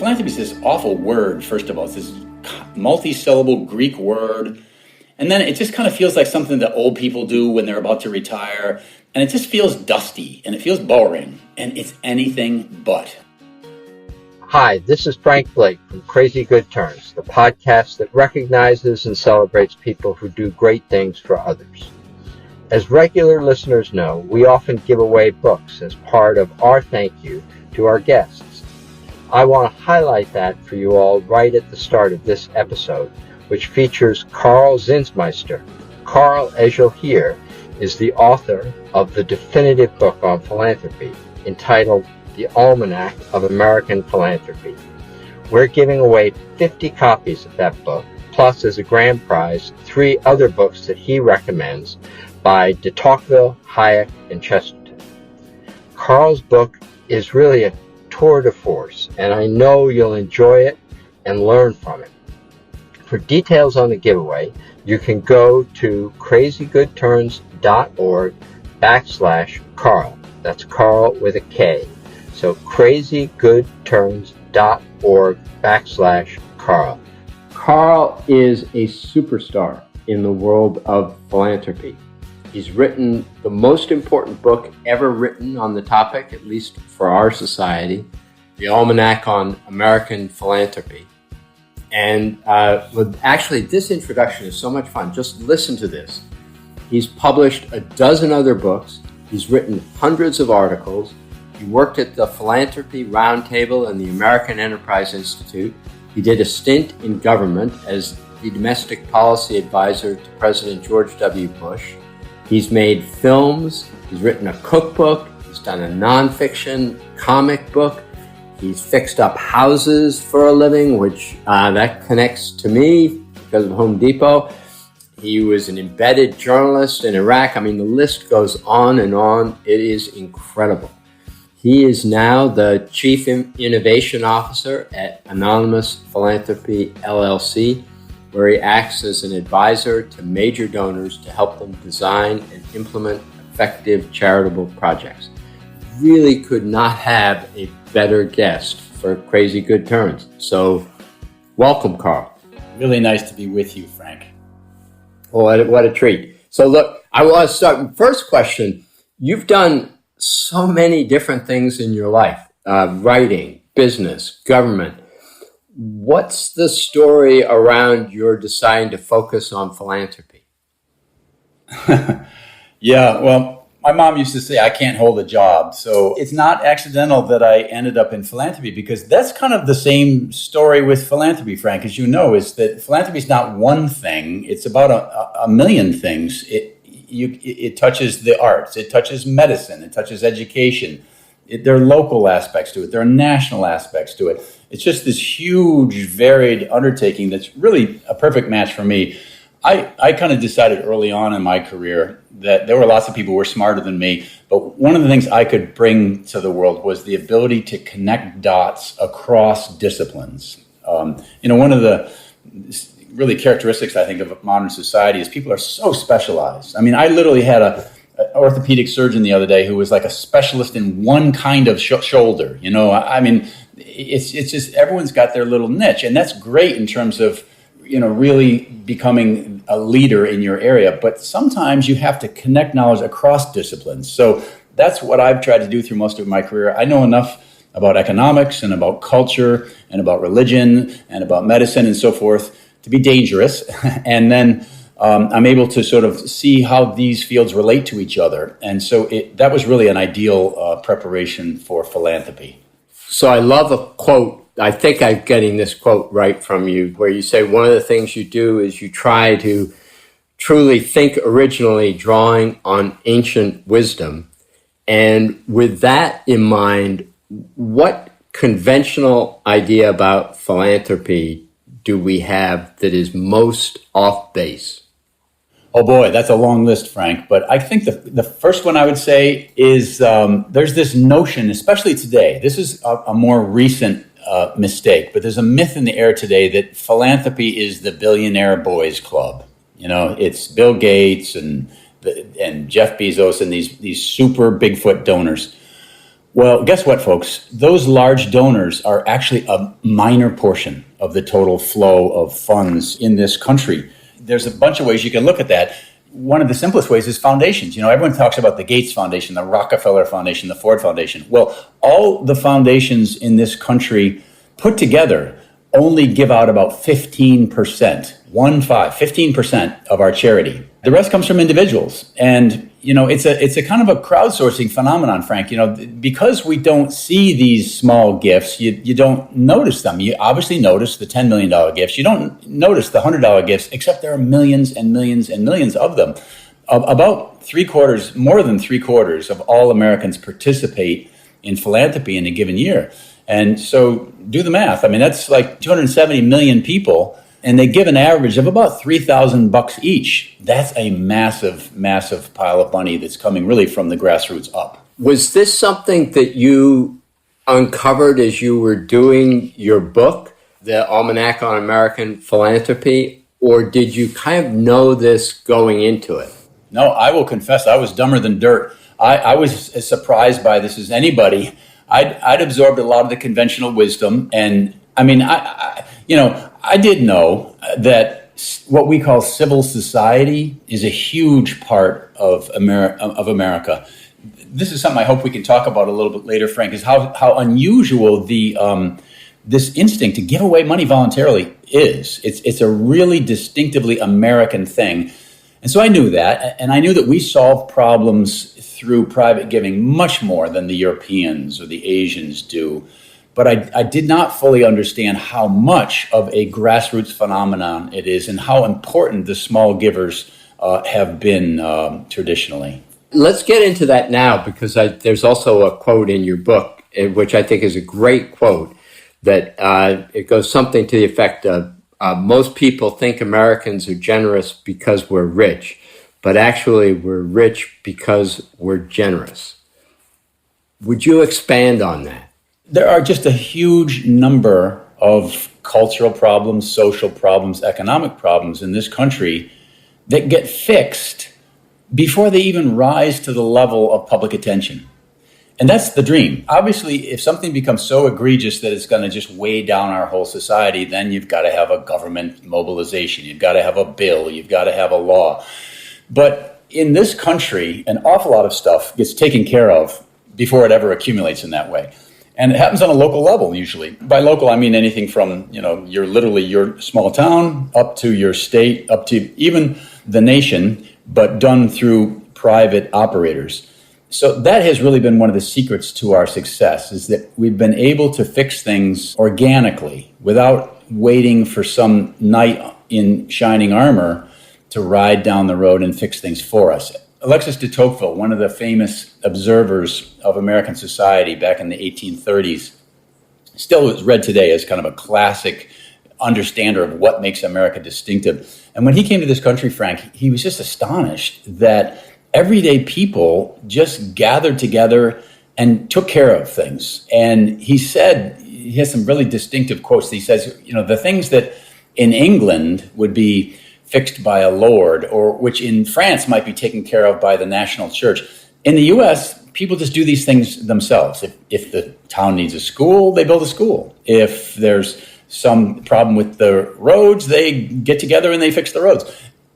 philanthropy is this awful word, first of all. It's this multi-syllable Greek word. And then it just kind of feels like something that old people do when they're about to retire. And it just feels dusty and it feels boring. And it's anything but. Hi, this is Frank Blake from Crazy Good Turns, the podcast that recognizes and celebrates people who do great things for others. As regular listeners know, we often give away books as part of our thank you to our guests. I want to highlight that for you all right at the start of this episode, which features Carl Zinsmeister. Carl, as you'll hear, is the author of the definitive book on philanthropy, entitled The Almanac of American Philanthropy. We're giving away 50 copies of that book, plus as a grand prize, 3 other books that he recommends by de Tocqueville, Hayek, and Chesterton. Carl's book is really a tour de force, and I know you'll enjoy it and learn from it. For details on the giveaway, you can go to crazygoodturns.org/Carl. That's Carl with a K. So crazygoodturns.org/Carl. Carl is a superstar in the world of philanthropy. He's written the most important book ever written on the topic, at least for our society, The Almanac on American Philanthropy. And actually, this introduction is so much fun. Just listen to this. He's published a dozen other books. He's written hundreds of articles. He worked at the Philanthropy Roundtable and the American Enterprise Institute. He did a stint in government as the domestic policy advisor to President George W. Bush. He's made films. He's written a cookbook. He's done a nonfiction comic book. He's fixed up houses for a living, which that connects to me because of Home Depot. He was an embedded journalist in Iraq. I mean, the list goes on and on. It is incredible. He is now the Chief Innovation Officer at Anonymous Philanthropy, LLC, where he acts as an advisor to major donors to help them design and implement effective charitable projects. Really could not have a better guest for Crazy Good Turns. So, welcome, Carl. Really nice to be with you, Frank. Well, what a treat. So look, I want to start with the first question. You've done so many different things in your life, writing, business, government. What's the story around your deciding to focus on philanthropy? Yeah, well, my mom used to say I can't hold a job. So it's not accidental that I ended up in philanthropy, because that's kind of the same story with philanthropy, Frank, as you know, is that philanthropy is not one thing. It's about a million things. It touches the arts. It touches medicine. It touches education. There are local aspects to it. There are national aspects to it. It's just this huge, varied undertaking that's really a perfect match for me. I kind of decided early on in my career that there were lots of people who were smarter than me, but one of the things I could bring to the world was the ability to connect dots across disciplines. One of the really characteristics, I think, of modern society is people are so specialized. I mean, I literally had an orthopedic surgeon the other day who was like a specialist in one kind of shoulder. I mean, it's just everyone's got their little niche, and that's great in terms of really becoming a leader in your area. But sometimes you have to connect knowledge across disciplines. So that's what I've tried to do through most of my career. I know enough about economics and about culture and about religion and about medicine and so forth to be dangerous. And then I'm able to sort of see how these fields relate to each other. And so that was really an ideal preparation for philanthropy. So I love a quote. I think I'm getting this quote right from you, where you say one of the things you do is you try to truly think originally, drawing on ancient wisdom. And with that in mind, what conventional idea about philanthropy do we have that is most off base? Oh boy, that's a long list, Frank. But I think the first one I would say is there's this notion, especially today. This is a more recent mistake, but there's a myth in the air today that philanthropy is the billionaire boys club. It's Bill Gates and Jeff Bezos and these super Bigfoot donors. Well, guess what, folks? Those large donors are actually a minor portion of the total flow of funds in this country. There's a bunch of ways you can look at that. One of the simplest ways is foundations. Everyone talks about the Gates Foundation, the Rockefeller Foundation, the Ford Foundation. Well, all the foundations in this country put together only give out about 15%, 15% of our charity. The rest comes from individuals. And, it's a kind of a crowdsourcing phenomenon, Frank. Because we don't see these small gifts, you don't notice them. You obviously notice the $10 million gifts. You don't notice the $100 gifts, except there are millions and millions and millions of them. About more than three quarters of all Americans participate in philanthropy in a given year. And so do the math. That's like 270 million people, and they give an average of about $3,000 each. That's a massive, massive pile of money that's coming really from the grassroots up. Was this something that you uncovered as you were doing your book, The Almanac on American Philanthropy, or did you kind of know this going into it? No, I will confess I was dumber than dirt. I was as surprised by this as anybody. I'd absorbed a lot of the conventional wisdom, and I did know that what we call civil society is a huge part of America. This is something I hope we can talk about a little bit later, Frank, is how unusual this instinct to give away money voluntarily is. It's a really distinctively American thing. And so I knew that, and I knew that we solve problems through private giving much more than the Europeans or the Asians do. But I did not fully understand how much of a grassroots phenomenon it is and how important the small givers have been traditionally. Let's get into that now, because there's also a quote in your book, which I think is a great quote, that it goes something to the effect of, most people think Americans are generous because we're rich, but actually we're rich because we're generous. Would you expand on that? There are just a huge number of cultural problems, social problems, economic problems in this country that get fixed before they even rise to the level of public attention. And that's the dream. Obviously, if something becomes so egregious that it's going to just weigh down our whole society, then you've got to have a government mobilization. You've got to have a bill. You've got to have a law. But in this country, an awful lot of stuff gets taken care of before it ever accumulates in that way. And it happens on a local level, usually. By local, I mean anything from, your small town up to your state, up to even the nation, but done through private operators. So that has really been one of the secrets to our success, is that we've been able to fix things organically without waiting for some knight in shining armor to ride down the road and fix things for us. Alexis de Tocqueville, one of the famous observers of American society back in the 1830s, still is read today as kind of a classic understander of what makes America distinctive. And when he came to this country, Frank, he was just astonished that everyday people just gathered together and took care of things. And he said, he has some really distinctive quotes. He says, the things that in England would be fixed by a lord, or which in France might be taken care of by the national church. In the U.S., people just do these things themselves. If the town needs a school, they build a school. If there's some problem with the roads, they get together and they fix the roads.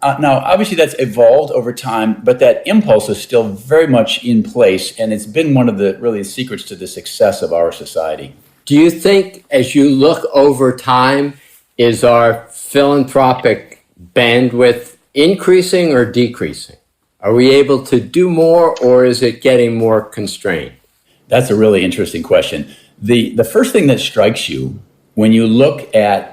Now, obviously, that's evolved over time, but that impulse is still very much in place, and it's been one of the really secrets to the success of our society. Do you think, as you look over time, is our philanthropic bandwidth increasing or decreasing? Are we able to do more, or is it getting more constrained? That's a really interesting question. The first thing that strikes you when you look at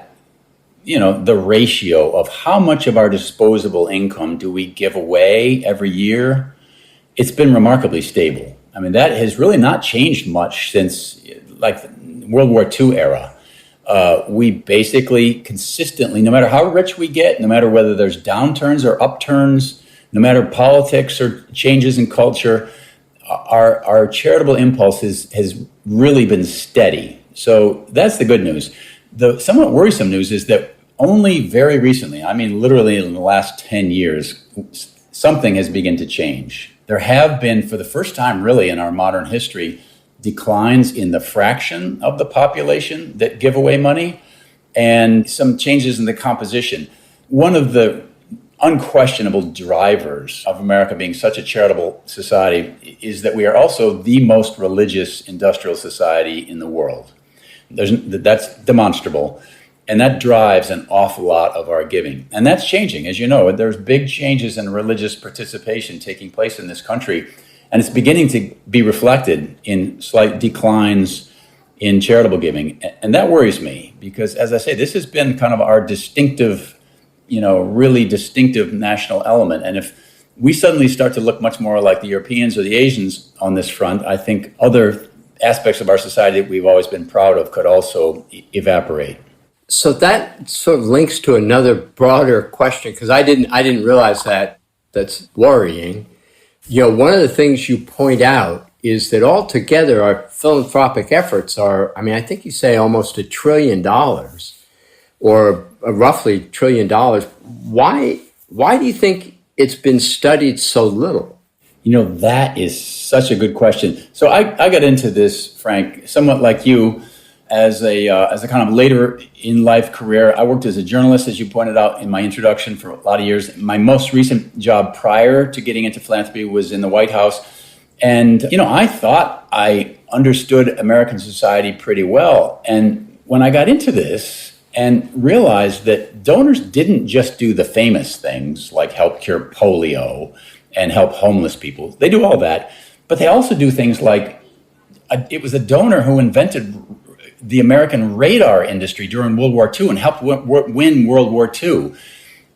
the ratio of how much of our disposable income do we give away every year, it's been remarkably stable. That has really not changed much since like World War II era. We basically consistently, no matter how rich we get, no matter whether there's downturns or upturns, no matter politics or changes in culture, our charitable impulse has really been steady. So that's the good news. The somewhat worrisome news is that only very recently, literally in the last 10 years, something has begun to change. There have been, for the first time really in our modern history, declines in the fraction of the population that give away money and some changes in the composition. One of the unquestionable drivers of America being such a charitable society is that we are also the most religious industrial society in the world. That's demonstrable. And that drives an awful lot of our giving. And that's changing. As you know, there's big changes in religious participation taking place in this country. And it's beginning to be reflected in slight declines in charitable giving. And that worries me because, as I say, this has been kind of our distinctive, really distinctive national element. And if we suddenly start to look much more like the Europeans or the Asians on this front, I think other aspects of our society that we've always been proud of could also evaporate. So that sort of links to another broader question, because I didn't realize that. That's worrying. One of the things you point out is that altogether our philanthropic efforts are, I think you say almost $1 trillion or roughly $1 trillion. Why do you think it's been studied so little? That is such a good question. So I got into this, Frank, somewhat like you, as a kind of later in life career. I worked as a journalist, as you pointed out in my introduction, for a lot of years. My most recent job prior to getting into philanthropy was in the White House. And, I thought I understood American society pretty well. And when I got into this and realized that donors didn't just do the famous things like help cure polio and help homeless people, they do all that, but they also do things like, it was a donor who invented the American radar industry during World War II and helped win World War II.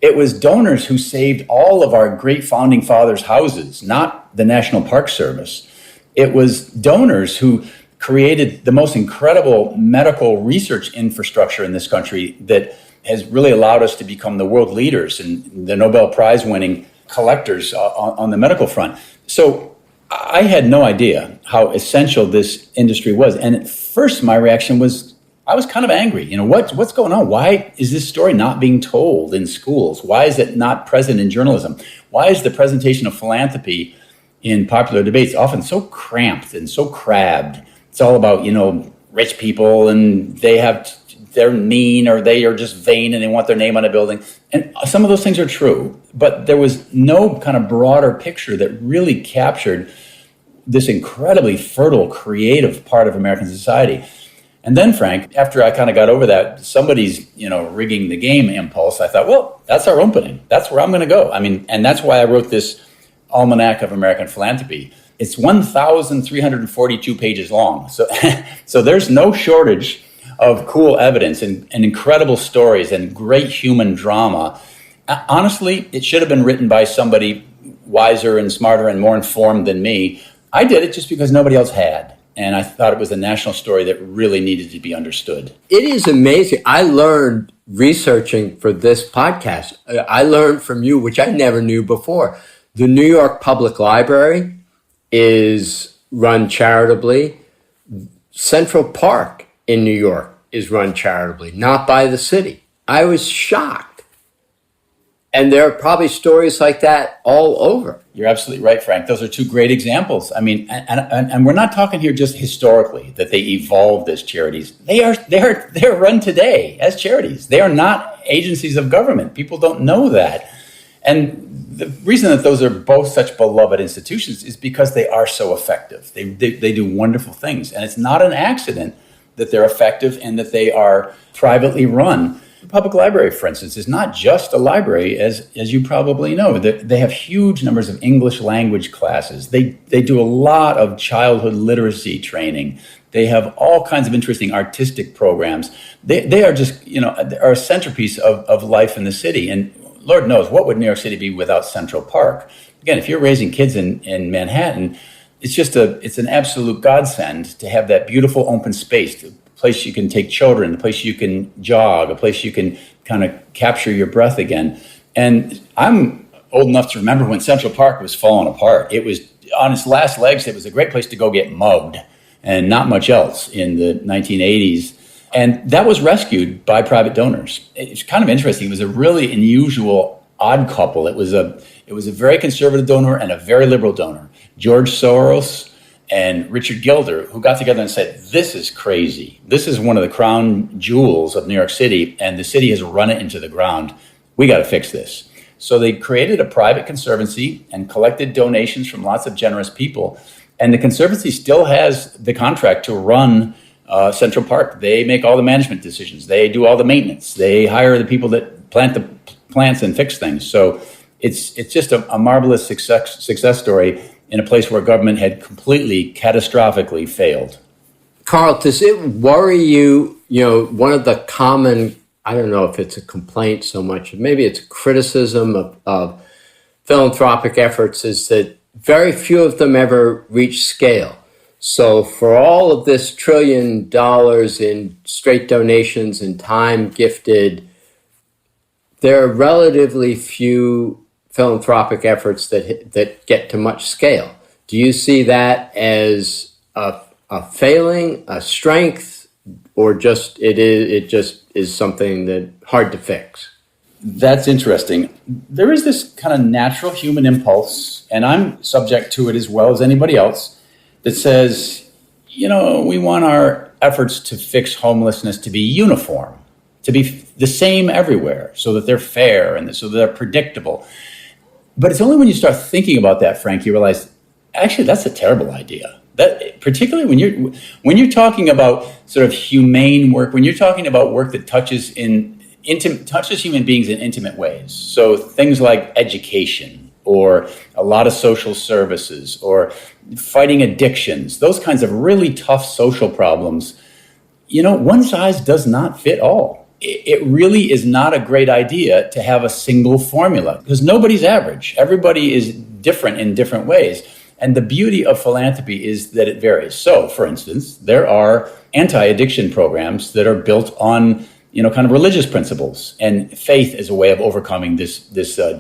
It was donors who saved all of our great founding fathers' houses, not the National Park Service. It was donors who created the most incredible medical research infrastructure in this country that has really allowed us to become the world leaders and the Nobel Prize winning collectors on the medical front. So I had no idea how essential this industry was. And at first, my reaction was, I was kind of angry. What's going on? Why is this story not being told in schools? Why is it not present in journalism? Why is the presentation of philanthropy in popular debates often so cramped and so crabbed? It's all about, rich people and they're mean or they are just vain and they want their name on a building. And some of those things are true, but there was no kind of broader picture that really captured this incredibly fertile, creative part of American society. And then, Frank, after I kind of got over that, somebody's, rigging the game impulse, I thought, well, that's our opening. That's where I'm going to go. And that's why I wrote this Almanac of American Philanthropy. It's 1,342 pages long. So there's no shortage of cool evidence and incredible stories and great human drama. Honestly, it should have been written by somebody wiser and smarter and more informed than me. I did it just because nobody else had. And I thought it was a national story that really needed to be understood. It is amazing. I learned researching for this podcast. I learned from you, which I never knew before. The New York Public Library is run charitably. Central Park in New York is run charitably, not by the city. I was shocked. And there are probably stories like that all over. You're absolutely right, Frank. Those are two great examples. And we're not talking here just historically that they evolved as charities. They're run today as charities. They are not agencies of government. People don't know that. And the reason that those are both such beloved institutions is because they are so effective. They do wonderful things. And it's not an accident that they're effective and that they are privately run. The public library, for instance, is not just a library, as you probably know. They have huge numbers of English language classes. They do a lot of childhood literacy training. They have all kinds of interesting artistic programs. They are just, are a centerpiece of life in the city. And Lord knows, what would New York City be without Central Park? Again, if you're raising kids in Manhattan, it's an absolute godsend to have that beautiful open space, a place you can take children, a place you can jog, a place you can kind of capture your breath again. And I'm old enough to remember when Central Park was falling apart. It was on its last legs. It was a great place to go get mugged and not much else in the 1980s. And that was rescued by private donors. It's kind of interesting. It was a really unusual, odd couple. It was a very conservative donor and a very liberal donor. George Soros and Richard Gilder, who got together and said, this is crazy. This is one of the crown jewels of New York City, and the city has run it into the ground. We got to fix this. So they created a private conservancy and collected donations from lots of generous people. And the conservancy still has the contract to run Central Park. They make all the management decisions. They do all the maintenance. They hire the people that plant the plants and fix things. So it's just a marvelous success story in a place where government had completely, catastrophically failed. Carl, does it worry you, one of the common, I don't know if it's a complaint so much, maybe it's a criticism of philanthropic efforts, is that very few of them ever reach scale. So for all of this $1 trillion in straight donations and time gifted, there are relatively few philanthropic efforts that get to much scale. Do you see that as a failing, a strength, or just it just is something that hard to fix? That's interesting. There is this kind of natural human impulse, and I'm subject to it as well as anybody else, that says, we want our efforts to fix homelessness to be uniform, to be the same everywhere, so that they're fair and so that they're predictable. But it's only when you start thinking about that, Frank, you realize, actually, that's a terrible idea. That particularly when you're talking about sort of humane work, when you're talking about work that touches human beings in intimate ways. So things like education or a lot of social services or fighting addictions, those kinds of really tough social problems, one size does not fit all. It really is not a great idea to have a single formula because nobody's average. Everybody is different in different ways. And the beauty of philanthropy is that it varies. So, for instance, there are anti-addiction programs that are built on, kind of religious principles and faith as a way of overcoming this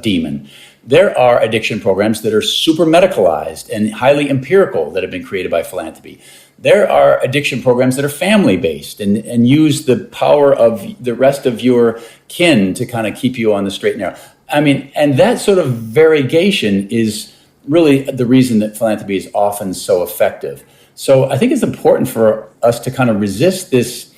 demon. There are addiction programs that are super medicalized and highly empirical that have been created by philanthropy. There are addiction programs that are family-based and use the power of the rest of your kin to kind of keep you on the straight and narrow. And that sort of variegation is really the reason that philanthropy is often so effective. So I think it's important for us to kind of resist this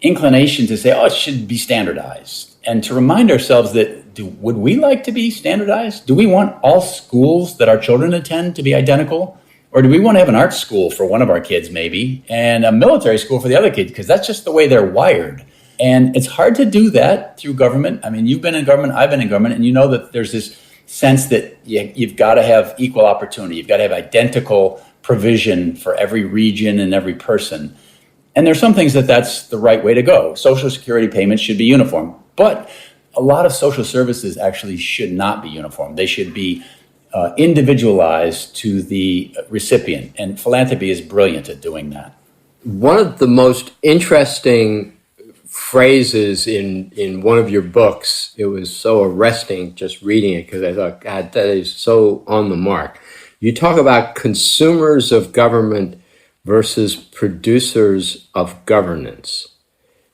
inclination to say, it should be standardized, and to remind ourselves that would we like to be standardized? Do we want all schools that our children attend to be identical? Or do we want to have an art school for one of our kids maybe and a military school for the other kids? Because that's just the way they're wired. And it's hard to do that through government. You've been in government, I've been in government, and you know that there's this sense that you've got to have equal opportunity. You've got to have identical provision for every region and every person. And there's some things that's the right way to go. Social Security payments should be uniform. But a lot of social services actually should not be uniform. They should be individualized to the recipient. And philanthropy is brilliant at doing that. One of the most interesting phrases in one of your books, it was so arresting just reading it because I thought, God, that is so on the mark. You talk about consumers of government versus producers of governance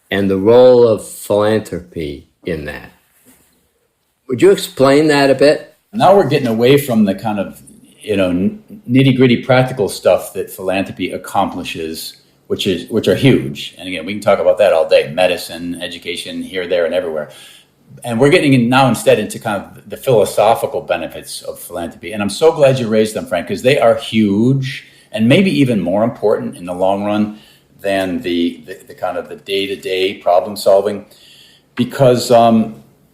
and the role of philanthropy in that. Would you explain that a bit? Now we're getting away from the kind of, nitty-gritty practical stuff that philanthropy accomplishes, which are huge. And again, we can talk about that all day. Medicine, education, here, there, and everywhere. And we're getting now instead into kind of the philosophical benefits of philanthropy. And I'm so glad you raised them, Frank, because they are huge and maybe even more important in the long run than the kind of the day-to-day problem solving. Because,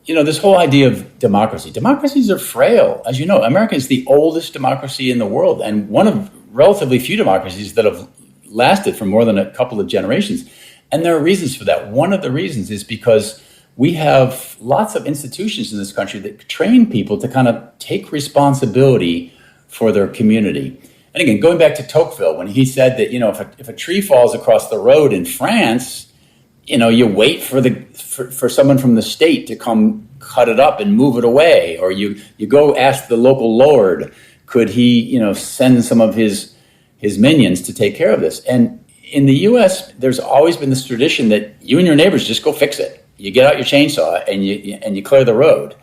this whole idea of democracies are frail. As you know, America is the oldest democracy in the world and one of relatively few democracies that have lasted for more than a couple of generations. And there are reasons for that. One of the reasons is because we have lots of institutions in this country that train people to kind of take responsibility for their community. And again, going back to Tocqueville, when he said that, if a tree falls across the road in France, you wait for someone from the state to come cut it up and move it away, or you go ask the local lord, could he, send some of his minions to take care of this. And in the U.S., there's always been this tradition that you and your neighbors just go fix it. You get out your chainsaw and you clear the road.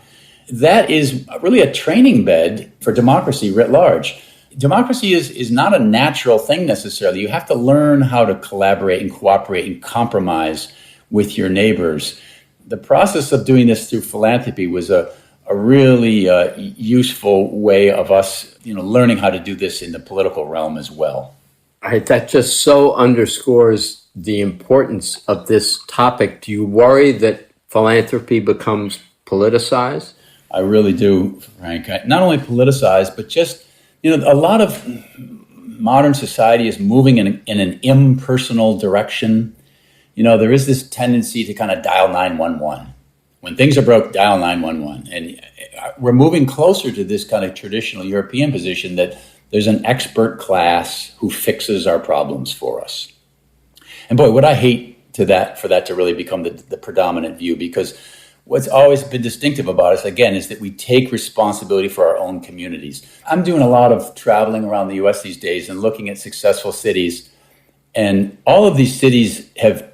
That is really a training bed for democracy writ large. democracy is not a natural thing necessarily. You have to learn how to collaborate and cooperate and compromise with your neighbors. The process of doing this through philanthropy was a really useful way of us, learning how to do this in the political realm as well. All right, that just so underscores the importance of this topic. Do you worry that philanthropy becomes politicized? I really do, Frank. Not only politicized, but just, a lot of modern society is moving in an impersonal direction. There is this tendency to kind of dial 911. When things are broke, dial 911. And we're moving closer to this kind of traditional European position that there's an expert class who fixes our problems for us. And boy, would I hate for that to really become the predominant view, because what's always been distinctive about us, again, is that we take responsibility for our own communities. I'm doing a lot of traveling around the U.S. these days and looking at successful cities. And all of these cities have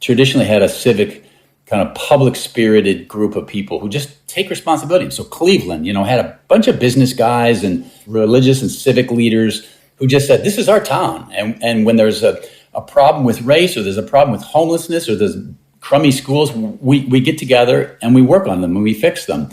traditionally had a civic, kind of public-spirited group of people who just take responsibility. So Cleveland, had a bunch of business guys and religious and civic leaders who just said, this is our town. And when there's a problem with race, or there's a problem with homelessness, or there's crummy schools, we get together and we work on them and we fix them.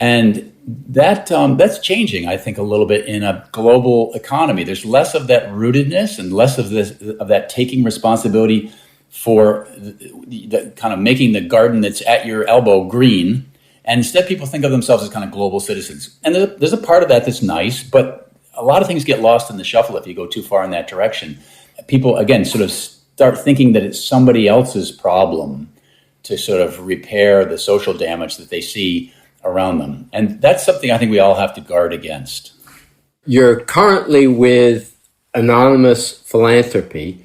And that's changing, I think, a little bit in a global economy. There's less of that rootedness and less of that taking responsibility for the kind of making the garden that's at your elbow green. And instead, people think of themselves as kind of global citizens. And there's a part of that that's nice, but a lot of things get lost in the shuffle if you go too far in that direction. People, again, sort of start thinking that it's somebody else's problem to sort of repair the social damage that they see around them. And that's something I think we all have to guard against. You're currently with Anonymous Philanthropy.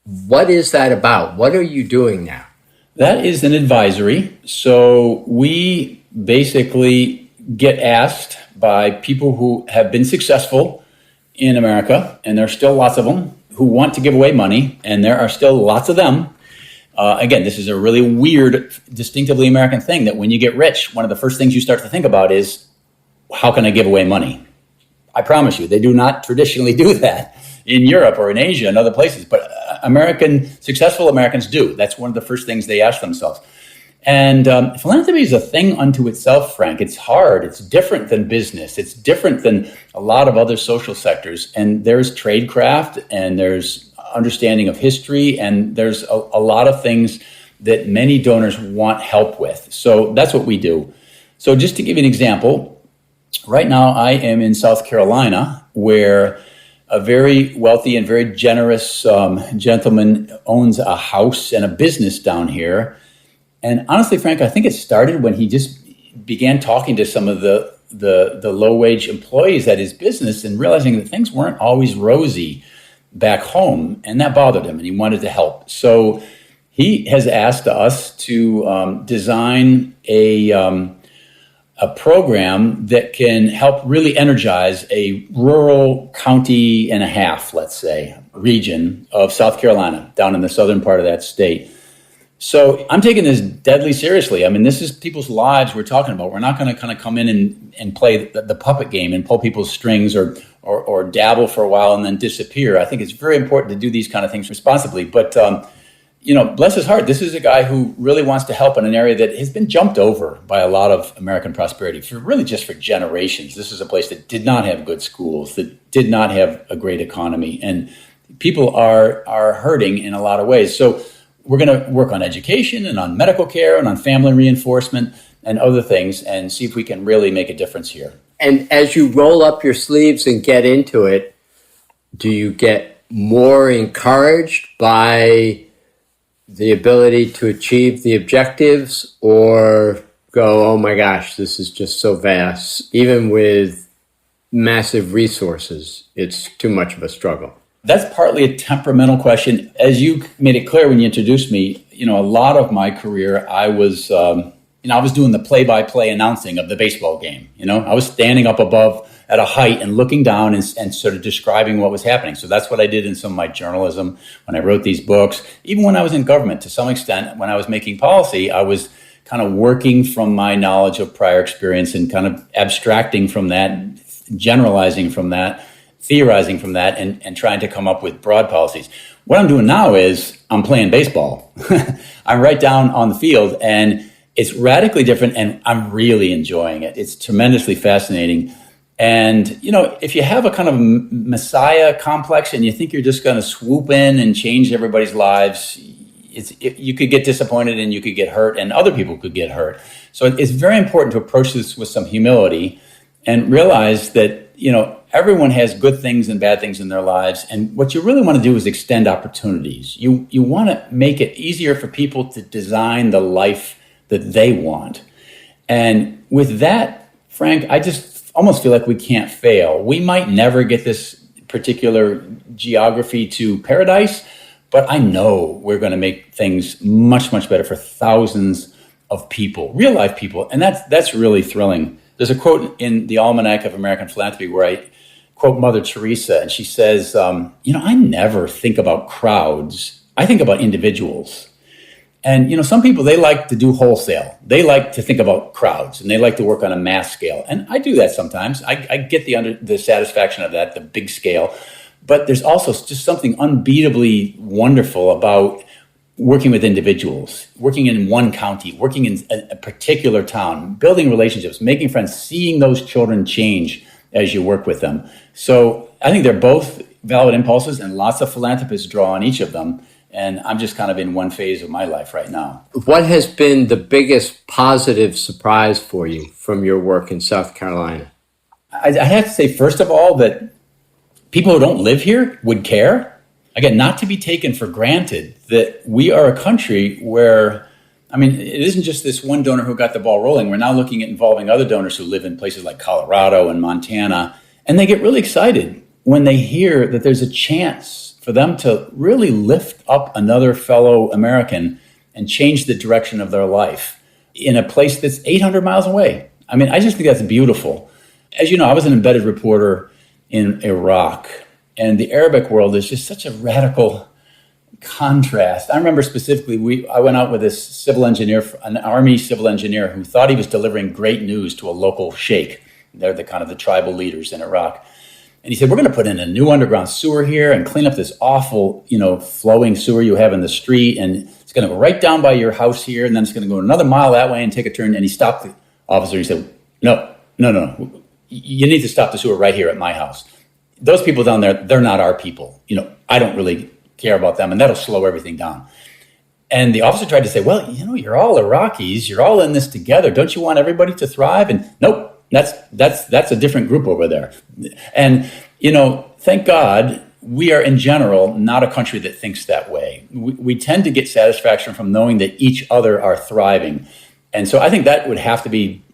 What is that about? What are you doing now? That is an advisory. So we basically get asked by people who have been successful in America, and there are still lots of them, who want to give away money, and there are still lots of them. Again, this is a really weird, distinctively American thing, that when you get rich, one of the first things you start to think about is, how can I give away money? I promise you, they do not traditionally do that in Europe or in Asia and other places, but successful Americans do. That's one of the first things they ask themselves. And philanthropy is a thing unto itself, Frank. It's hard. It's different than business. It's different than a lot of other social sectors. And there's tradecraft, and there's understanding of history, and there's a lot of things that many donors want help with. So that's what we do. So just to give you an example, right now I am in South Carolina, where a very wealthy and very generous gentleman owns a house and a business down here. And honestly, Frank, I think it started when he just began talking to some of the low-wage employees at his business and realizing that things weren't always rosy back home, and that bothered him, and he wanted to help. So he has asked us to design a program that can help really energize a rural county and a half, let's say, region of South Carolina, down in the southern part of that state. So I'm taking this deadly seriously. I mean, this is people's lives we're talking about. We're not going to kind of come in and play the puppet game and pull people's strings or dabble for a while and then disappear. I think it's very important to do these kind of things responsibly. But, bless his heart, this is a guy who really wants to help in an area that has been jumped over by a lot of American prosperity for generations. This is a place that did not have good schools, that did not have a great economy. And people are hurting in a lot of ways. So we're going to work on education and on medical care and on family reinforcement and other things and see if we can really make a difference here. And as you roll up your sleeves and get into it, do you get more encouraged by the ability to achieve the objectives, or go, oh my gosh, this is just so vast? Even with massive resources, it's too much of a struggle. That's partly a temperamental question. As you made it clear when you introduced me, a lot of my career, I was doing the play-by-play announcing of the baseball game. I was standing up above at a height and looking down and sort of describing what was happening. So that's what I did in some of my journalism when I wrote these books. Even when I was in government, to some extent, when I was making policy, I was kind of working from my knowledge of prior experience and kind of abstracting from that, generalizing from that, theorizing from that and trying to come up with broad policies. What I'm doing now is I'm playing baseball. I'm right down on the field, and it's radically different, and I'm really enjoying it. It's tremendously fascinating. And, if you have a kind of messiah complex and you think you're just going to swoop in and change everybody's lives, you could get disappointed and you could get hurt, and other people could get hurt. So it's very important to approach this with some humility and realize that, everyone has good things and bad things in their lives. And what you really want to do is extend opportunities. You want to make it easier for people to design the life that they want. And with that, Frank, I just almost feel like we can't fail. We might never get this particular geography to paradise, but I know we're going to make things much, much better for thousands of people, real life people. And that's really thrilling. There's a quote in the Almanac of American Philanthropy where I quote Mother Teresa, and she says, I never think about crowds. I think about individuals. And, some people, they like to do wholesale. They like to think about crowds, and they like to work on a mass scale. And I do that sometimes. I get the satisfaction of that, the big scale. But there's also just something unbeatably wonderful about working with individuals, working in one county, working in a particular town, building relationships, making friends, seeing those children change as you work with them. So I think they're both valid impulses, and lots of philanthropists draw on each of them. And I'm just kind of in one phase of my life right now. What has been the biggest positive surprise for you from your work in South Carolina? I have to say, first of all, that people who don't live here would care. Again, not to be taken for granted that we are a country where, it isn't just this one donor who got the ball rolling. We're now looking at involving other donors who live in places like Colorado and Montana. And they get really excited when they hear that there's a chance for them to really lift up another fellow American and change the direction of their life in a place that's 800 miles away. I just think that's beautiful. As you know, I was an embedded reporter in Iraq, and the Arabic world is just such a radical contrast. I remember specifically, I went out with this civil engineer, an army civil engineer, who thought he was delivering great news to a local sheikh. They're the kind of the tribal leaders in Iraq. And he said, we're going to put in a new underground sewer here and clean up this awful, flowing sewer you have in the street. And it's going to go right down by your house here. And then it's going to go another mile that way and take a turn. And he stopped the officer. He said, no. You need to stop the sewer right here at my house. Those people down there, they're not our people. I don't really care about them. And that'll slow everything down. And the officer tried to say, well, you're all Iraqis. You're all in this together. Don't you want everybody to thrive? And nope. That's a different group over there. And, thank God we are in general not a country that thinks that way. We tend to get satisfaction from knowing that each other are thriving. And so I think that would have to be,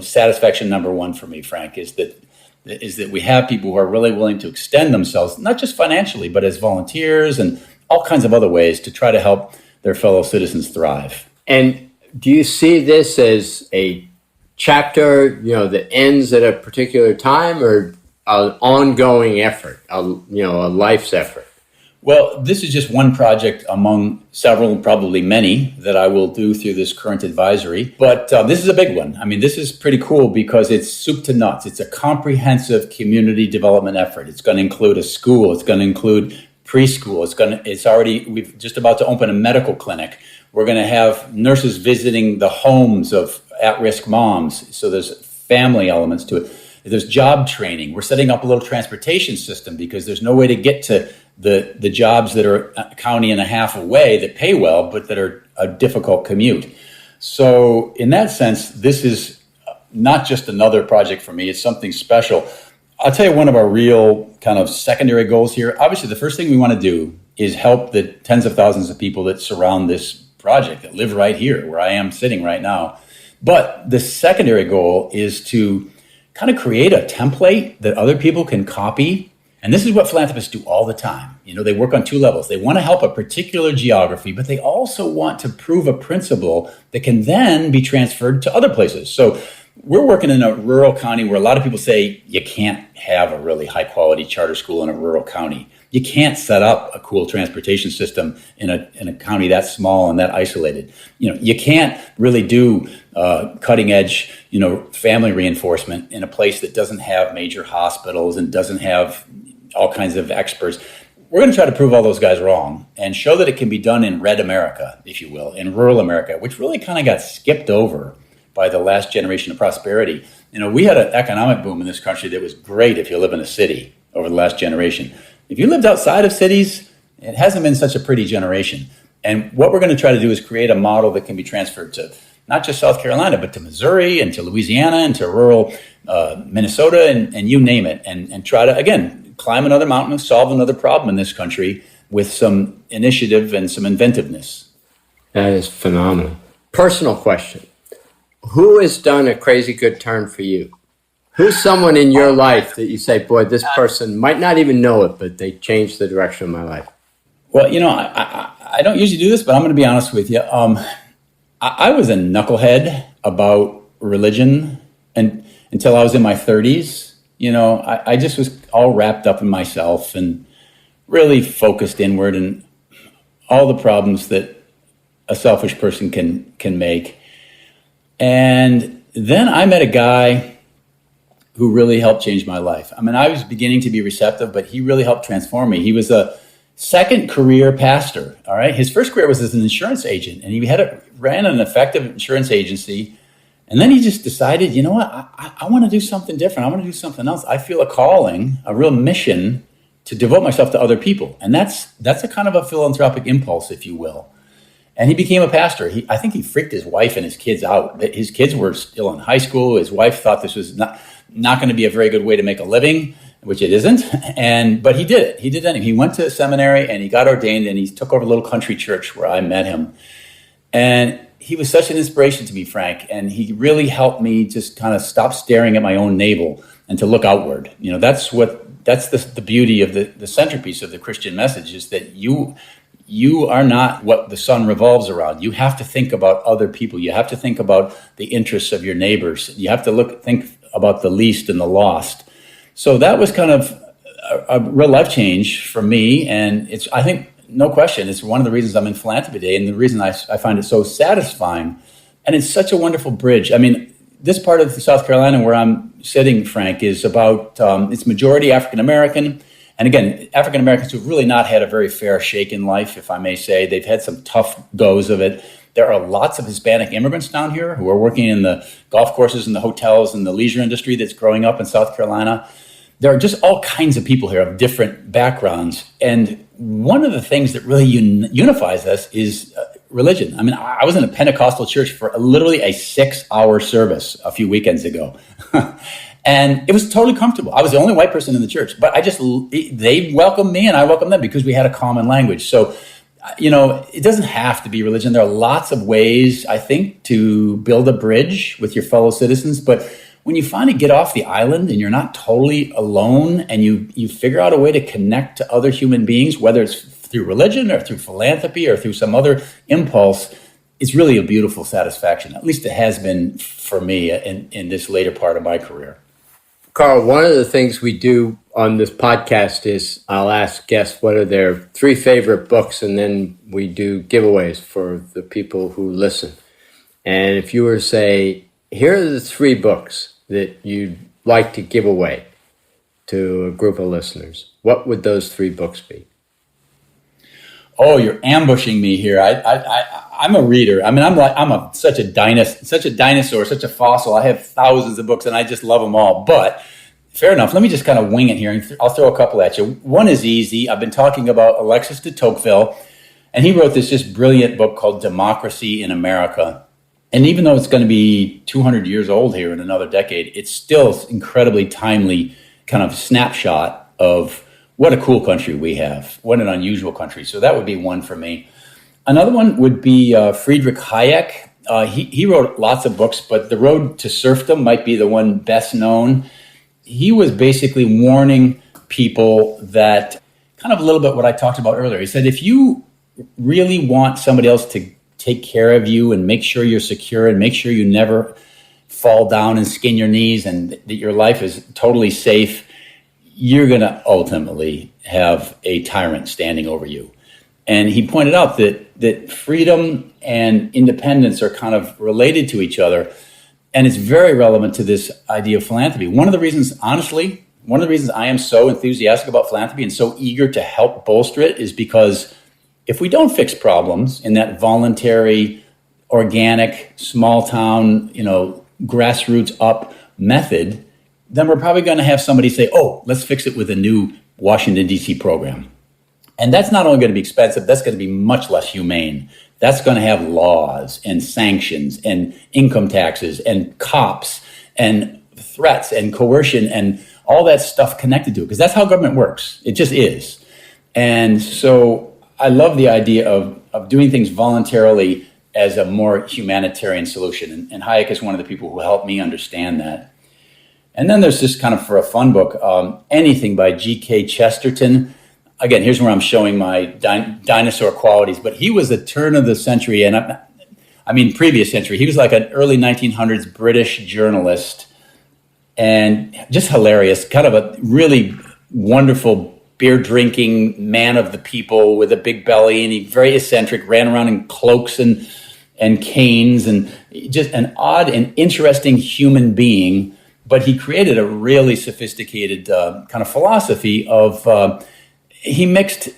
satisfaction number one for me, Frank, is that we have people who are really willing to extend themselves, not just financially, but as volunteers and all kinds of other ways to try to help their fellow citizens thrive. And do you see this as a chapter, that ends at a particular time, or an ongoing effort, a life's effort? Well, this is just one project among several, probably many, that I will do through this current advisory. But this is a big one. This is pretty cool because it's soup to nuts. It's a comprehensive community development effort. It's going to include a school. It's going to include preschool. We've just about to open a medical clinic. We're going to have nurses visiting the homes of at-risk moms. So there's family elements to it. There's job training. We're setting up a little transportation system because there's no way to get to the jobs that are a county and a half away that pay well, but that are a difficult commute. So in that sense, this is not just another project for me. It's something special. I'll tell you one of our real kind of secondary goals here. Obviously, the first thing we want to do is help the tens of thousands of people that surround this project, that live right here where I am sitting right now. But the secondary goal is to kind of create a template that other people can copy. And this is what philanthropists do all the time. They work on two levels. They want to help a particular geography, but they also want to prove a principle that can then be transferred to other places. So we're working in a rural county where a lot of people say you can't have a really high quality charter school in a rural county. You can't set up a cool transportation system in a county that small and that isolated. You can't really do cutting edge, family reinforcement in a place that doesn't have major hospitals and doesn't have all kinds of experts. We're going to try to prove all those guys wrong and show that it can be done in red America, if you will, in rural America, which really kind of got skipped over by the last generation of prosperity. We had an economic boom in this country that was great if you live in a city over the last generation. If you lived outside of cities, it hasn't been such a pretty generation. And what we're going to try to do is create a model that can be transferred to not just South Carolina, but to Missouri and to Louisiana and to rural Minnesota and you name it, and try to, again, climb another mountain and solve another problem in this country with some initiative and some inventiveness. That is phenomenal. Personal question. Who has done a crazy good turn for you? Who's someone in your life that you say, boy, this person might not even know it, but they changed the direction of my life? Well, I don't usually do this, but I'm going to be honest with you. I was a knucklehead about religion until I was in my 30s. I just was all wrapped up in myself and really focused inward and all the problems that a selfish person can make. And then I met a guy who really helped change my life. I was beginning to be receptive, but he really helped transform me. He was a second career pastor, all right? His first career was as an insurance agent, and he ran an effective insurance agency. And then he just decided, you know what, I want to do something different. I want to do something else. I feel a calling, a real mission to devote myself to other people. And that's a kind of a philanthropic impulse, if you will. And he became a pastor. I think he freaked his wife and his kids out. His kids were still in high school. His wife thought this was not going to be a very good way to make a living, which it isn't. But he did it. He did that. He went to seminary and he got ordained, and he took over a little country church where I met him. And he was such an inspiration to me, Frank, and he really helped me just kind of stop staring at my own navel and to look outward. That's the beauty of the centerpiece of the Christian message, is that you are not what the sun revolves around. You have to think about other people. You have to think about the interests of your neighbors. You have to think about the least and the lost. So that was kind of a real life change for me, and I think, no question, it's one of the reasons I'm in philanthropy today, and the reason I find it so satisfying. And it's such a wonderful bridge. This part of South Carolina where I'm sitting, Frank, is about, it's majority African-American. And again, African-Americans who've really not had a very fair shake in life, if I may say. They've had some tough goes of it. There are lots of Hispanic immigrants down here who are working in the golf courses and the hotels and the leisure industry that's growing up in South Carolina. There are just all kinds of people here of different backgrounds. And one of the things that really unifies us is religion. I was in a Pentecostal church for literally a 6-hour service a few weekends ago. And it was totally comfortable. I was the only white person in the church, but they welcomed me and I welcomed them because we had a common language. So, it doesn't have to be religion. There are lots of ways, I think, to build a bridge with your fellow citizens. But when you finally get off the island and you're not totally alone, and you figure out a way to connect to other human beings, whether it's through religion or through philanthropy or through some other impulse, it's really a beautiful satisfaction. At least it has been for me in this later part of my career. Carl, one of the things we do on this podcast is I'll ask guests what are their 3 favorite books, and then we do giveaways for the people who listen. And if you were to say, here are the 3 books that you'd like to give away to a group of listeners, what would those 3 books be? Oh, you're ambushing me here. I'm a reader. I'm such a dinosaur, such a fossil. I have thousands of books and I just love them all. But fair enough. Let me just kind of wing it here, and I'll throw a couple at you. One is easy. I've been talking about Alexis de Tocqueville, and he wrote this just brilliant book called Democracy in America. And even though it's going to be 200 years old here in another decade, it's still incredibly timely kind of snapshot of what a cool country we have. What an unusual country. So that would be one for me. Another one would be Friedrich Hayek. He wrote lots of books, but The Road to Serfdom might be the one best known. He was basically warning people that kind of a little bit what I talked about earlier. He said, if you really want somebody else to take care of you and make sure you're secure and make sure you never fall down and skin your knees and that your life is totally safe, you're going to ultimately have a tyrant standing over you. And he pointed out that freedom and independence are kind of related to each other. And it's very relevant to this idea of philanthropy. One of the reasons, honestly, one of the reasons I am so enthusiastic about philanthropy and so eager to help bolster it is because if we don't fix problems in that voluntary, organic, small town, grassroots up method, then we're probably going to have somebody say, oh, let's fix it with a new Washington, D.C. program. And that's not only going to be expensive, that's going to be much less humane. That's going to have laws and sanctions and income taxes and cops and threats and coercion and all that stuff connected to it, because that's how government works. It just is. And so I love the idea of doing things voluntarily as a more humanitarian solution. And Hayek is one of the people who helped me understand that. And then there's this kind of, for a fun book, Anything by G.K. Chesterton. Again, here's where I'm showing my dinosaur qualities, but he was a turn of the century, and previous century. He was like an early 1900s British journalist, and just hilarious, kind of a really wonderful beer drinking man of the people with a big belly, and he very eccentric, ran around in cloaks and canes, and just an odd and interesting human being. But he created a really sophisticated kind of philosophy of, he mixed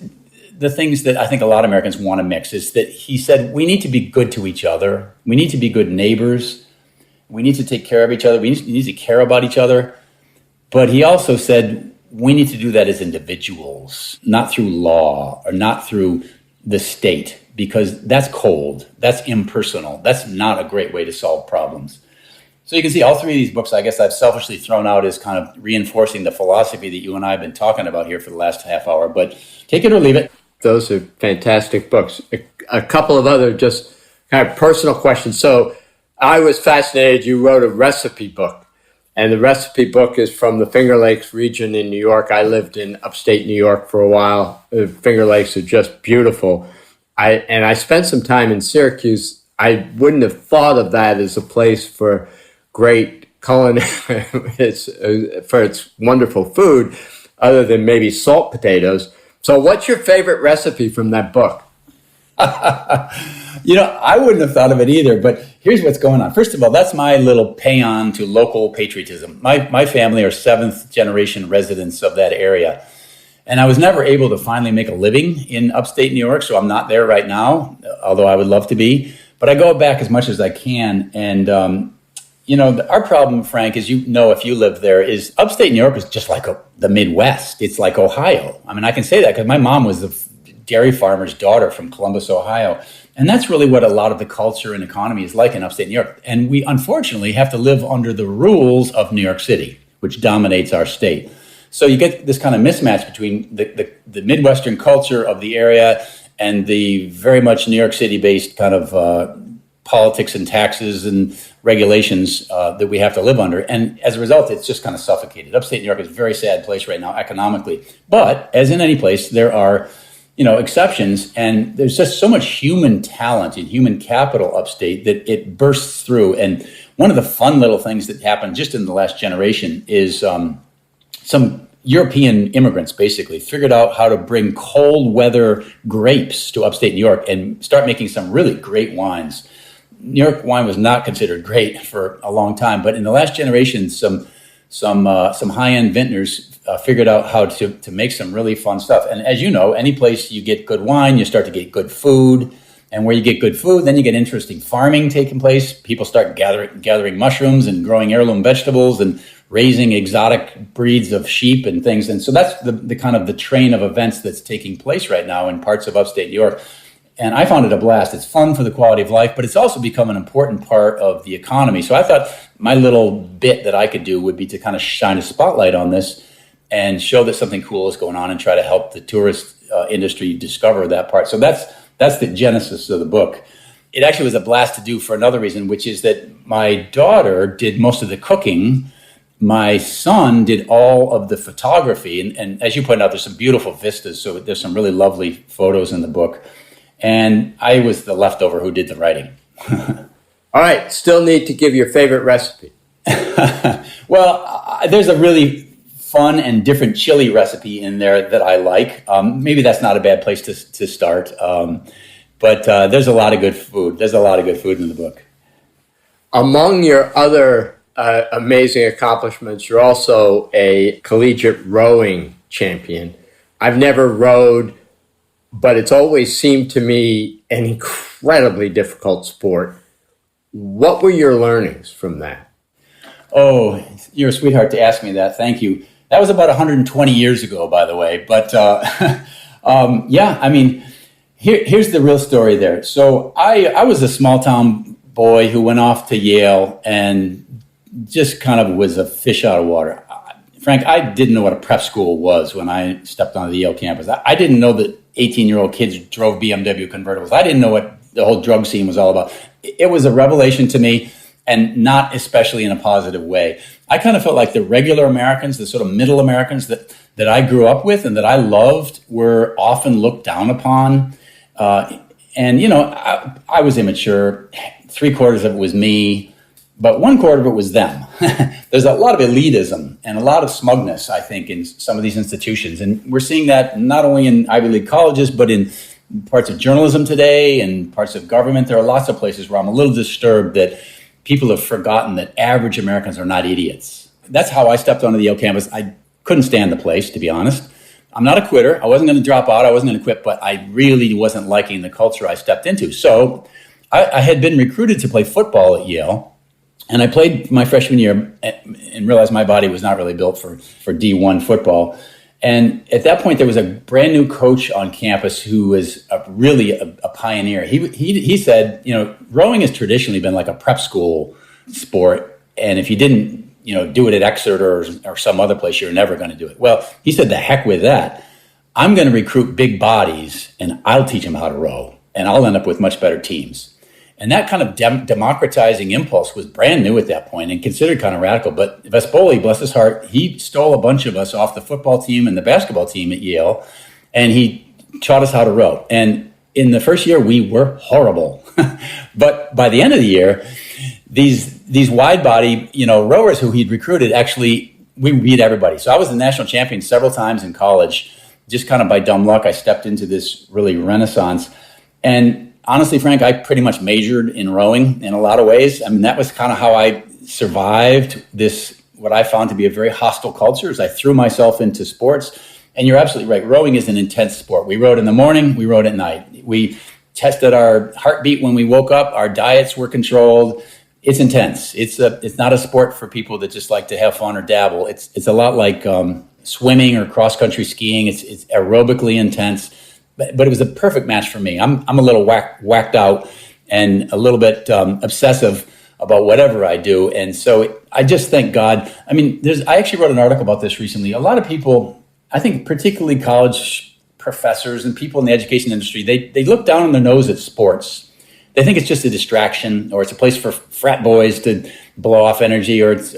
the things that I think a lot of Americans want to mix, is that he said, we need to be good to each other. We need to be good neighbors. We need to take care of each other. We need to care about each other. But he also said, we need to do that as individuals, not through law or not through the state, because that's cold. That's impersonal. That's not a great way to solve problems. So you can see all three of these books, I guess I've selfishly thrown out as kind of reinforcing the philosophy that you and I have been talking about here for the last half hour, but take it or leave it. Those are fantastic books. A couple of other just kind of personal questions. So I was fascinated. You wrote a recipe book, and the recipe book is from the Finger Lakes region in New York. I lived in upstate New York for a while. The Finger Lakes are just beautiful. I spent some time in Syracuse. I wouldn't have thought of that as a place for great culinary, for its wonderful food, other than maybe salt potatoes. So what's your favorite recipe from that book? I wouldn't have thought of it either, but here's what's going on. First of all, that's my little paean to local patriotism. My family are seventh generation residents of that area. And I was never able to finally make a living in upstate New York, so I'm not there right now, although I would love to be. But I go back as much as I can, and our problem, Frank, as you know, if you live there, is upstate New York is just like the Midwest. It's like Ohio. I can say that because my mom was a dairy farmer's daughter from Columbus, Ohio. And that's really what a lot of the culture and economy is like in upstate New York. And we, unfortunately, have to live under the rules of New York City, which dominates our state. So you get this kind of mismatch between the Midwestern culture of the area and the very much New York City-based kind of politics and taxes and regulations that we have to live under. And as a result, it's just kind of suffocated. Upstate New York is a very sad place right now economically. But as in any place, there are, exceptions. And there's just so much human talent and human capital upstate that it bursts through. And one of the fun little things that happened just in the last generation is some European immigrants basically figured out how to bring cold weather grapes to upstate New York and start making some really great wines. New York wine was not considered great for a long time, but in the last generation, some high-end vintners figured out how to make some really fun stuff. And as you know, any place you get good wine, you start to get good food. And where you get good food, then you get interesting farming taking place. People start gathering mushrooms and growing heirloom vegetables and raising exotic breeds of sheep and things. And so that's the kind of the train of events that's taking place right now in parts of upstate New York. And I found it a blast. It's fun for the quality of life, but it's also become an important part of the economy. So I thought my little bit that I could do would be to kind of shine a spotlight on this and show that something cool is going on and try to help the tourist industry discover that part. So that's the genesis of the book. It actually was a blast to do for another reason, which is that my daughter did most of the cooking. My son did all of the photography. And as you pointed out, there's some beautiful vistas. So there's some really lovely photos in the book. And I was the leftover who did the writing. All right. Still need to give your favorite recipe. Well, there's a really fun and different chili recipe in there that I like. Maybe that's not a bad place to start. But there's a lot of good food. There's a lot of good food in the book. Among your other amazing accomplishments. You're also a collegiate rowing champion. I've never rowed, but it's always seemed to me an incredibly difficult sport. What were your learnings from that? Oh, you're a sweetheart to ask me that. Thank you. That was about 120 years ago, by the way. But yeah, I mean, here's the real story there. So I was a small town boy who went off to Yale and just kind of was a fish out of water. Frank, I didn't know what a prep school was when I stepped onto the Yale campus. I didn't know that 18-year-old kids drove BMW convertibles. I didn't know what the whole drug scene was all about. It was a revelation to me, and not especially in a positive way. I kind of felt like the regular Americans, the sort of middle Americans that I grew up with and that I loved, were often looked down upon. And, you know, I was immature. 3/4 of it was me, but 1/4 of it was them. There's a lot of elitism and a lot of smugness, I think, in some of these institutions. And we're seeing that not only in Ivy League colleges, but in parts of journalism today and parts of government. There are lots of places where I'm a little disturbed that people have forgotten that average Americans are not idiots. That's how I stepped onto the Yale campus. I couldn't stand the place, to be honest. I'm not a quitter. I wasn't going to drop out. I wasn't going to quit, but I really wasn't liking the culture I stepped into. So I had been recruited to play football at Yale, and I played my freshman year and realized my body was not really built for D1 football. And at that point, there was a brand new coach on campus who was really a pioneer. He said, you know, rowing has traditionally been like a prep school sport, and if you didn't, you know, do it at Exeter or some other place, you're never going to do it. Well, he said, the heck with that. I'm going to recruit big bodies, and I'll teach them how to row, and I'll end up with much better teams. And that kind of democratizing impulse was brand new at that point and considered kind of radical. But Vespoli, bless his heart, he stole a bunch of us off the football team and the basketball team at Yale, and he taught us how to row. And in the first year, we were horrible. But by the end of the year, these wide body, you know, rowers who he'd recruited, actually, we beat everybody. So I was the national champion several times in college. Just kind of by dumb luck, I stepped into this really renaissance. And honestly, Frank, I pretty much majored in rowing in a lot of ways. I mean, that was kind of how I survived this, what I found to be a very hostile culture, as I threw myself into sports. And you're absolutely right. Rowing is an intense sport. We rowed in the morning. We rowed at night. We tested our heartbeat when we woke up. Our diets were controlled. It's intense. It's not a sport for people that just like to have fun or dabble. It's a lot like swimming or cross-country skiing. It's aerobically intense. But it was a perfect match for me. I'm a little whacked out and a little bit obsessive about whatever I do. And so I just thank God. I mean, I actually wrote an article about this recently. A lot of people, I think particularly college professors and people in the education industry, they look down on their nose at sports. They think it's just a distraction, or it's a place for frat boys to blow off energy, or it's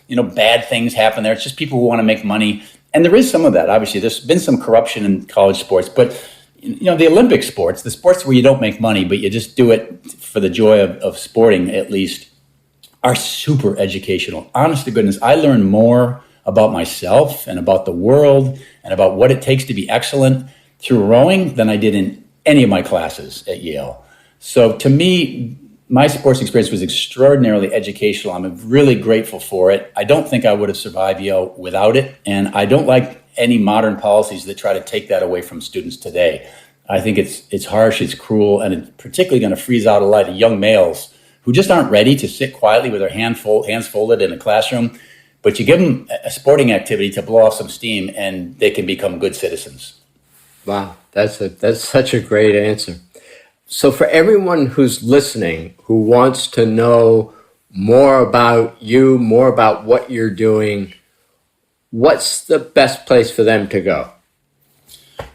you know, bad things happen there. It's just people who want to make money. And there is some of that, obviously. There's been some corruption in college sports, but you know, the Olympic sports, the sports where you don't make money, but you just do it for the joy of sporting, at least, are super educational. Honest to goodness, I learned more about myself and about the world and about what it takes to be excellent through rowing than I did in any of my classes at Yale. So to me, my sports experience was extraordinarily educational. I'm really grateful for it. I don't think I would have survived Yale without it, and I don't like any modern policies that try to take that away from students today. I think it's harsh, it's cruel, and it's particularly going to freeze out a lot of young males who just aren't ready to sit quietly with their hands folded in a classroom. But you give them a sporting activity to blow off some steam, and they can become good citizens. Wow, that's such a great answer. So for everyone who's listening, who wants to know more about you, more about what you're doing, what's the best place for them to go?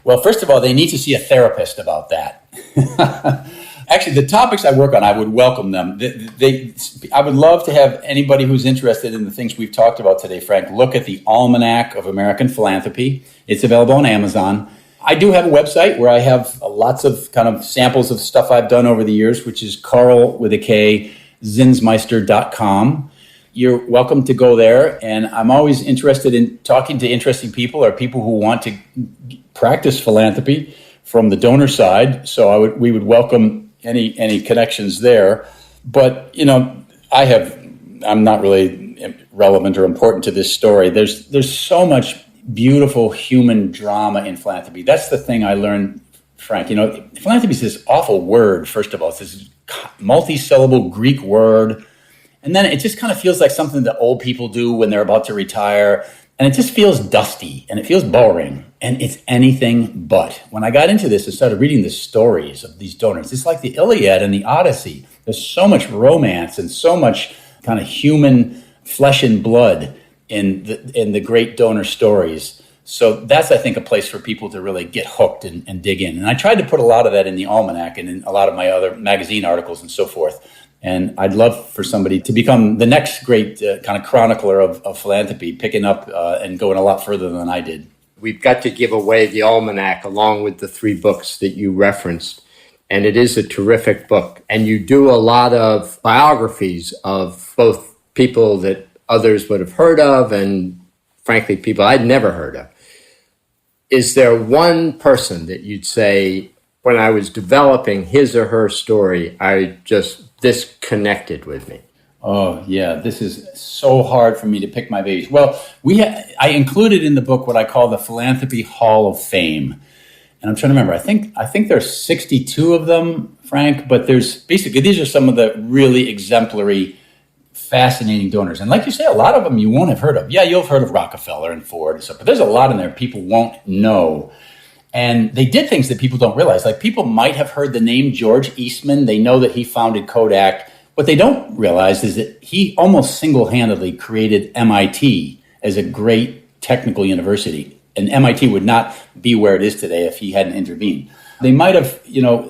Well, first of all, they need to see a therapist about that. Actually, the topics I work on, I would welcome them. I would love to have anybody who's interested in the things we've talked about today, Frank, look at the Almanac of American Philanthropy. It's available on Amazon. I do have a website where I have lots of kind of samples of stuff I've done over the years, which is Carl with a K, zinsmeister.com. You're welcome to go there. And I'm always interested in talking to interesting people or people who want to practice philanthropy from the donor side. So we would welcome any connections there. But, you know, I'm not really relevant or important to this story. There's so much beautiful human drama in philanthropy. That's the thing I learned, Frank. Philanthropy is this awful word, first of all. It's this multi-syllable Greek word. And then it just kind of feels like something that old people do when they're about to retire. And it just feels dusty and it feels boring. And it's anything but. When I got into this and started reading the stories of these donors, it's like the Iliad and the Odyssey. There's so much romance and so much kind of human flesh and blood in the great donor stories. So that's, I think, a place for people to really get hooked and dig in. And I tried to put a lot of that in the Almanac and in a lot of my other magazine articles and so forth. And I'd love for somebody to become the next great kind of chronicler of philanthropy, picking up and going a lot further than I did. We've got to give away the Almanac along with the 3 books that you referenced. And it is a terrific book. And you do a lot of biographies of both people that others would have heard of and, frankly, people I'd never heard of. Is there one person that you'd say, when I was developing his or her story, this connected with me? Oh, yeah. This is so hard for me to pick my babies. Well, I included in the book what I call the Philanthropy Hall of Fame. And I'm trying to remember, I think there's 62 of them, Frank, but these are some of the really exemplary, fascinating donors. And like you say, a lot of them you won't have heard of. Yeah, you'll have heard of Rockefeller and Ford and stuff, but there's a lot in there people won't know. And they did things that people don't realize. Like, people might have heard the name George Eastman. They know that he founded Kodak. What they don't realize is that he almost single-handedly created MIT as a great technical university. And MIT would not be where it is today if he hadn't intervened. They might have,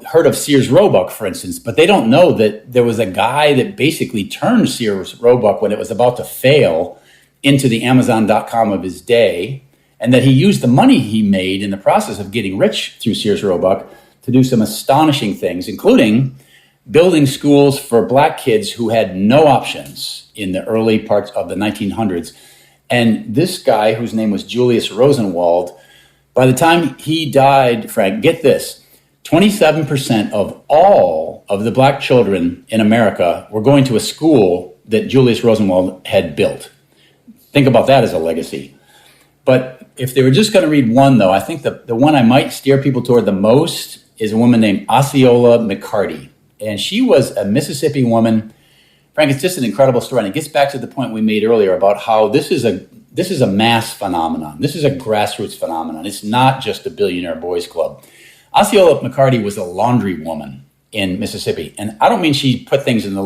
heard of Sears Roebuck, for instance, but they don't know that there was a guy that basically turned Sears Roebuck when it was about to fail into the Amazon.com of his day, and that he used the money he made in the process of getting rich through Sears Roebuck to do some astonishing things, including building schools for black kids who had no options in the early parts of the 1900s. And this guy, whose name was Julius Rosenwald, by the time he died, Frank, get this, 27% of all of the black children in America were going to a school that Julius Rosenwald had built. Think about that as a legacy. But if they were just going to read one, though, I think the one I might steer people toward the most is a woman named Osceola McCarty. And she was a Mississippi woman. Frank, it's just an incredible story. And it gets back to the point we made earlier about how this is a mass phenomenon. This is a grassroots phenomenon. It's not just a billionaire boys club. Osceola McCarty was a laundry woman in Mississippi. And I don't mean she put things into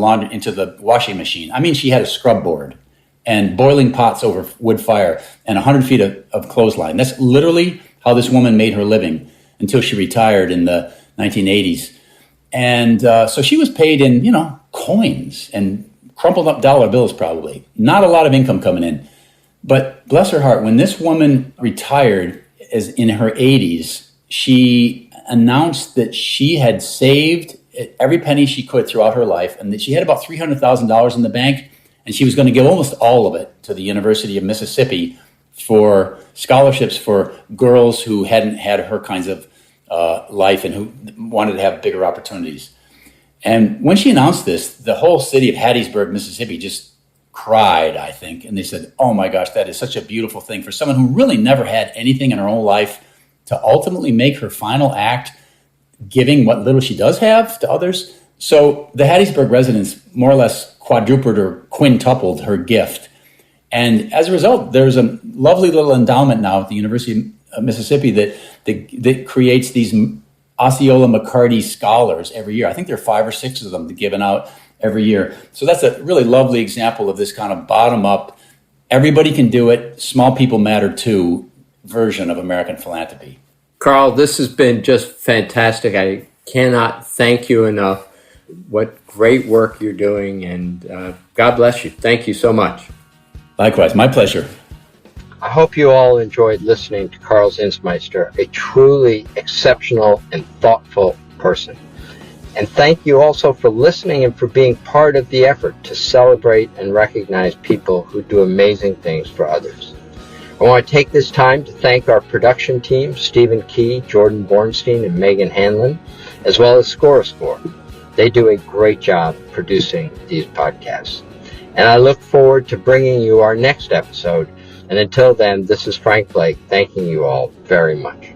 the washing machine. I mean she had a scrub board and boiling pots over wood fire and 100 feet of clothesline. That's literally how this woman made her living until she retired in the 1980s. And so she was paid in, coins and crumpled up dollar bills probably. Not a lot of income coming in. But bless her heart, when this woman retired as in her 80s, she announced that she had saved every penny she could throughout her life and that she had about $300,000 in the bank, and she was going to give almost all of it to the University of Mississippi for scholarships for girls who hadn't had her kinds of life and who wanted to have bigger opportunities. And when she announced this, the whole city of Hattiesburg, Mississippi just cried, I think. And they said, oh my gosh, that is such a beautiful thing for someone who really never had anything in her own life to ultimately make her final act giving what little she does have to others. So the Hattiesburg residents more or less quadrupled or quintupled her gift. And as a result, there's a lovely little endowment now at the University of Mississippi that creates these Osceola McCarty scholars every year. I think there are 5 or 6 of them given out every year. So that's a really lovely example of this kind of bottom-up, everybody can do it, small people matter too version of American philanthropy. Carl, this has been just fantastic. I cannot thank you enough. What great work you're doing, and God bless you. Thank you so much. Likewise, my pleasure. I hope you all enjoyed listening to Carl Zinsmeister, a truly exceptional and thoughtful person. And thank you also for listening and for being part of the effort to celebrate and recognize people who do amazing things for others. I want to take this time to thank our production team, Stephen Key, Jordan Bornstein, and Megan Hanlon, as well as Score. They do a great job producing these podcasts. And I look forward to bringing you our next episode. And until then, this is Frank Blake, thanking you all very much.